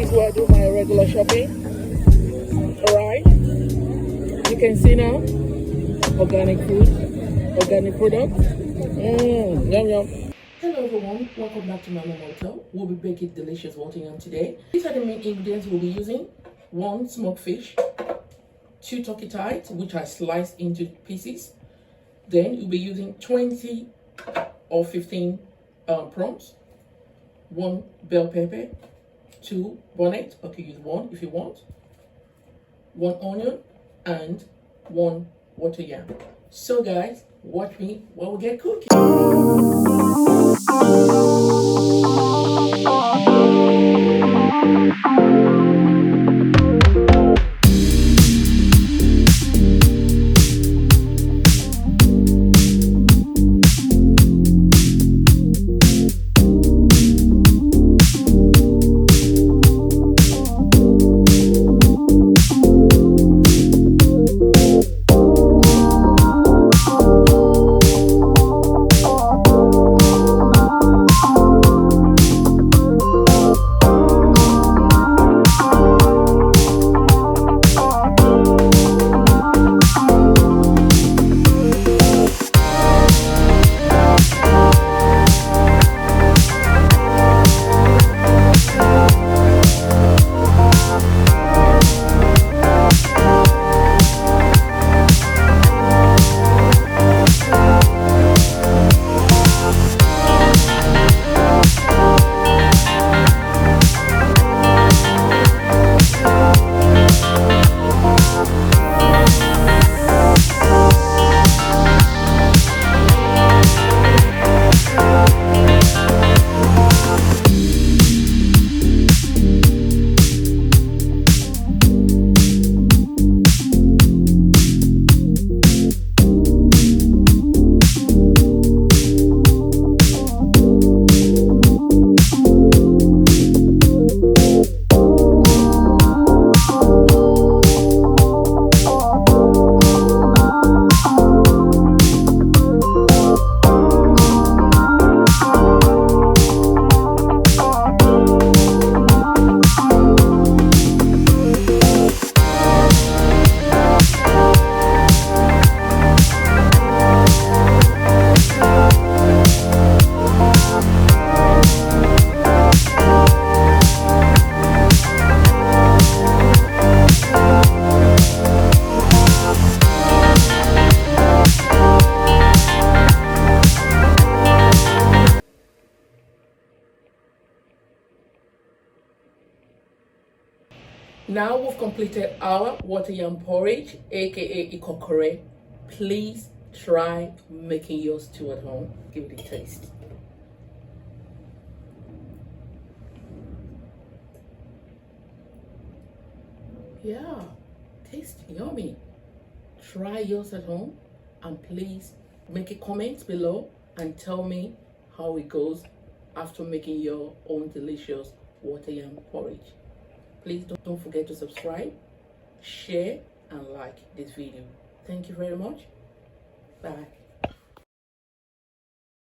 is where I do my regular shopping. Alright, you can see now, organic food, organic products. Yum yum. Hello everyone, welcome back to Mama Moto. We'll be baking delicious water yam today. These are the main ingredients we'll be using. 1 smoked fish, 2 turkey thighs, which I sliced into pieces. Then you'll be using 20 or 15 prawns, 1 bell pepper, 2 bonnet, okay, use 1 if you want, 1 onion, and 1 water yam. So guys, watch me while we get cooking. Now we've completed our water yam porridge, aka Ikokore. Please try making yours too at home. Give it a taste. Yeah, tastes yummy. Try yours at home and please make a comment below and tell me how it goes after making your own delicious water yam porridge. Please don't forget to subscribe, share, and like this video. Thank you very much. Bye.